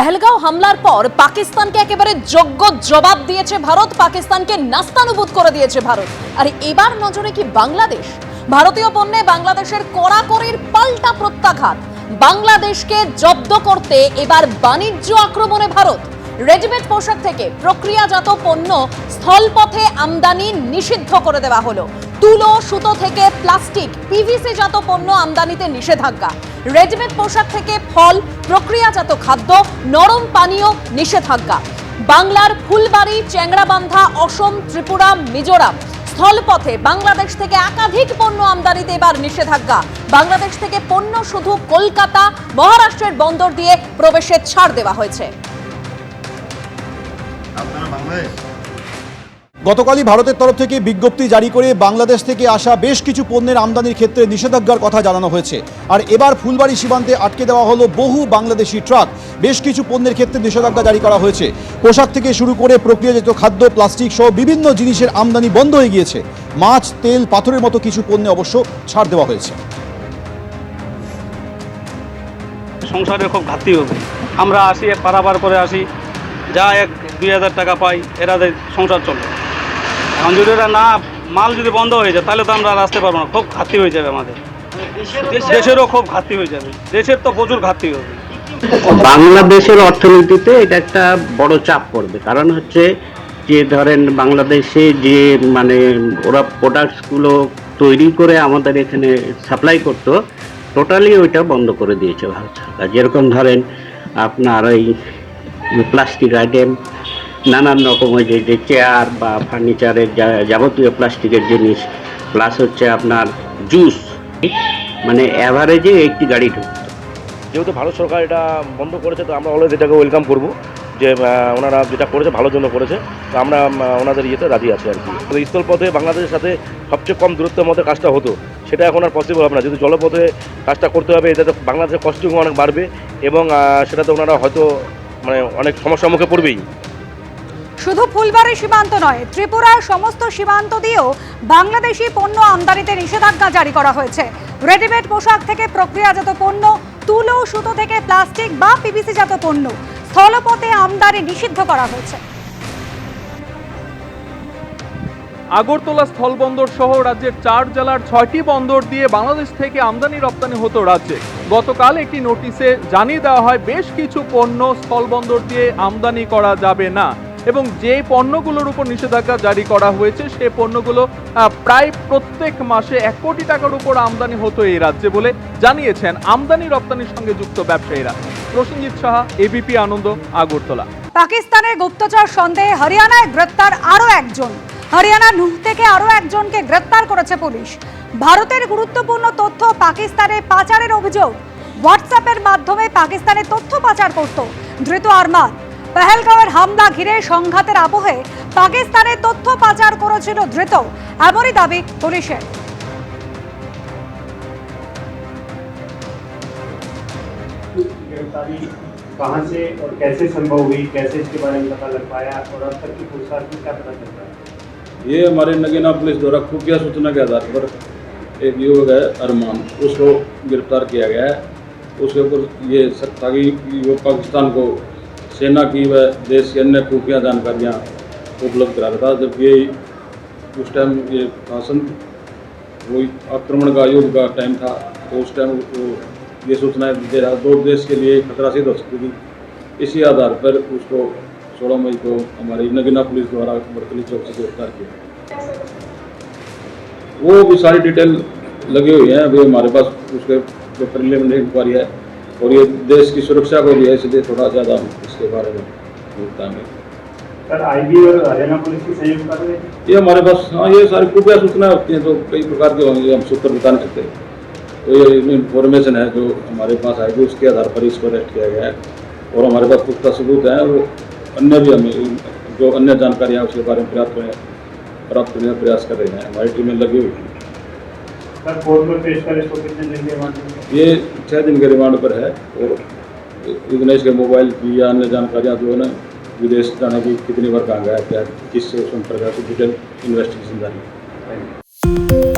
पहलगांव हमलार पर पाकिस्तान के एकेबारे যোগ্য জবাব দিয়েছে ভারত। পাকিস্তানকে নাস্তানুবুদ করে দিয়েছে ভারত। আর এবার নজরে কি বাংলাদেশ? ভারতীয় পণ্যে বাংলাদেশের কড়াকড়ির পাল্টা প্রত্যাঘাত। বাংলাদেশকে জব্দ করতে এবার বাণিজ্য আক্রমণে ভারত। রেডিমেড পোশাক থেকে প্রক্রিয়াজাত পণ্য স্থলপথে আমদানি নিষিদ্ধ করে দেওয়া হলো। তুলো সুতো থেকে প্লাস্টিক পিভিসি জাত পণ্য আমদানিতে নিষেধাজ্ঞা। রেডিমেড পোশাক থেকে ফল প্রক্রিয়াজাত খাদ্য নরম পানীয় নিষেধাজ্ঞা। বাংলার ফুলবাড়ি চ্যাংড়াবান্ধা অসম ত্রিপুরা মিজোরাম স্থলপথে বাংলাদেশ থেকে একাধিক পণ্য আমদানিতে এবার নিষেধাজ্ঞা। বাংলাদেশ থেকে পণ্য শুধু কলকাতা মহারাষ্ট্রের বন্দর দিয়ে প্রবেশে ছাড় দেওয়া হয়েছে। গতকালই ভারতের তরফ থেকে বিজ্ঞপ্তি জারি করে বাংলাদেশ থেকে আসা বেশ কিছু পণ্যের আমদানির ক্ষেত্রে নিষেধাজ্ঞার কথা জানানো হয়েছে। আর এবার ফুলবাড়ি সীমান্তে আটকে দেওয়া হলো বহু বাংলাদেশি ট্রাক। বেশ কিছু পণ্যের ক্ষেত্রে নিষেধাজ্ঞা জারি করা হয়েছে। পোশাক থেকে শুরু করে প্রক্রিয়াজাত খাদ্য প্লাস্টিক সহ বিভিন্ন জিনিসের আমদানি বন্ধ হয়ে গিয়েছে। মাছ তেল পাথরের মতো কিছু পণ্যে অবশ্য ছাড় দেওয়া হয়েছে। সংসারে খুব ঘাটতি হবে। আমরা আসি পারাবার করে আসি, যা 1-2 হাজার টাকা পাই, এরাদের সংসার চলে। এখন যদি এরা না মাল যদি বন্ধ হয়ে যায় তাহলে তো আমরা আর আসতে পারবো না, খুব ঘাটতি হয়ে যাবে আমাদের। দেশেরও খুব ঘাটতি হয়ে যাবে, দেশের তো প্রচুর ঘাটতি হবে। বাংলাদেশের অর্থনীতিতে এটা একটা বড় চাপ পড়বে। কারণ হচ্ছে যে ধরেন বাংলাদেশে যে ওরা প্রোডাক্টসগুলো তৈরি করে আমাদের এখানে সাপ্লাই করতো, টোটালি ওইটা বন্ধ করে দিয়েছে ভারত সরকার। যেরকম ধরেন আপনার ওই প্লাস্টিক আইটেম, নানান রকমের যে চেয়ার বা ফার্নিচারের যাবতীয় প্লাস্টিকের জিনিস, প্লাস হচ্ছে আপনার জুস, অ্যাভারেজে 80 গাড়ি ঢুকতো। যেহেতু ভারত সরকার এটা বন্ধ করেছে, তো আমরা অলওয়েজ এটাকে ওয়েলকাম করবো, যে ওনারা যেটা করেছে ভালোর জন্য করেছে, তো আমরা ওনাদের ইয়েতে রাজি আছি আর কি। স্থলপথে বাংলাদেশের সাথে সবচেয়ে কম দূরত্বের মধ্যে কাজটা হতো, সেটা এখন আর পসিবল হবে না। যেহেতু জলপথে কাজটা করতে হবে, এটাতে বাংলাদেশের কস্টিং অনেক বাড়বে এবং সেটাতে ওনারা হয়তো অনেক সমস্যার মুখে পড়বেই। শুধু ফুলবাড়ি সীমান্ত নয়, ত্রিপুরার সমস্ত সীমান্ত দিয়েও বাংলাদেশি পণ্য আমদানিতে নিষেধাজ্ঞা জারি করা হয়েছে। রেডিমেড পোশাক থেকে প্রক্রিয়াজাত পণ্য, তুলো সুতো থেকে প্লাস্টিক বা পিভিসি জাত পণ্য স্থলপথে আমদানি নিষিদ্ধ করা হয়েছে। আগরতলা স্থলবন্দর সহ রাজ্যের 4 জেলার 6টি বন্দর দিয়ে বাংলাদেশ থেকে আমদানি রপ্তানি হতো রাজ্যে। গতকাল একটি নোটিশে জানিয়ে দেওয়া হয় বেশ কিছু পণ্য স্থলবন্দর দিয়ে আমদানি করা যাবে না এবং যে পণ্যগুলোর উপর নিষেধাজ্ঞা জারি করা হয়েছে সে পণ্যগুলো প্রায় প্রত্যেক মাসে 1 কোটি টাকার উপর আমদানি হতো এই রাজ্যে বলে জানিয়েছেন আমদানি রপ্তানির সঙ্গে যুক্ত ব্যবসায়ীরা। প্রসেনজিৎ সাহা, এবিপি আনন্দ, আগরতলা। পাকিস্তানের গুপ্তচর সন্দেহে হরিয়ানায় গ্রেপ্তার আরও একজন। হরিয়ানা নুহ থেকে আরও একজনকে গ্রেপ্তার করেছে পুলিশ। ভারতের গুরুত্বপূর্ণ তথ্য পাকিস্তানে পাচারের অভিযোগ। হোয়াটসঅ্যাপের মাধ্যমে পাকিস্তানে তথ্য পাচার করত ধৃত আরমান। পহলগাঁওয়ের হামলা ঘিরে সংঘাতের আবহে পাকিস্তানে তথ্য পাচার করেছিল ধৃত, এমনই দাবি পুলিশের। गिरफ्तारी कहां से और कैसे संभव हुई, कैसे इसके बारे में पता लग पाया और अब तक की पूछताछ में क्या पता चल रहा है? ये हमारे नगीना पुलिस द्वारा खुफिया सूचना के आधार पर एक युवक है अरमान, उसको गिरफ्तार किया गया है। उसके ऊपर ये शक था कि वो पाकिस्तान को सेना की व देश की अन्य खुफिया जानकारियाँ उपलब्ध करा रहा था। जब ये उस टाइम ये शासन वो आक्रमण का युद्ध का टाइम था, तो उस टाइम वो ये सूचनाएं दे रहा, दो देश के लिए खतरा सिद्ध हो सकती थी। इसी आधार पर उसको 16 मई को हमारी नगीना पुलिस द्वारा बरकली चौक से गिरफ्तार किया। वो भी सारी डिटेल लगी हुई है, अभी हमारे पास उसके जो प्रिलिमिनरी इंक्वायरी है और ये देश की सुरक्षा को भी है, इसलिए थोड़ा ज़्यादा इसके बारे में बोलता है। सर, आईबी और हरियाणा पुलिस की संयुक्त कार्रवाई ये हमारे पास, हाँ, ये सारी खुफिया सूचनाएं होती हैं, तो कई प्रकार के होंगे, हम सूत्र बता नहीं सकते। तो ये इन्फॉर्मेशन है जो हमारे पास आएगी, उसके आधार पर इसको अरेस्ट किया गया है और हमारे पास पुख्ता सबूत हैं। वो अन्य भी हमें जो अन्य जानकारियाँ उसके बारे में प्राप्त करने का प्रयास कर रहे हैं, हमारी टीमें लगी हुई हैं। सर, कोर्ट में पेश करें तो कितने दिन के रिमांड? ये 6 दिन के रिमांड पर है और विघ्नेश के मोबाइल की या अन्य जानकारियाँ जो है ना, विदेश जाने की कितनी बार कहाँ गया, क्या किससे संपर्क है, डिटेल इन्वेस्टिगेशन जारी है।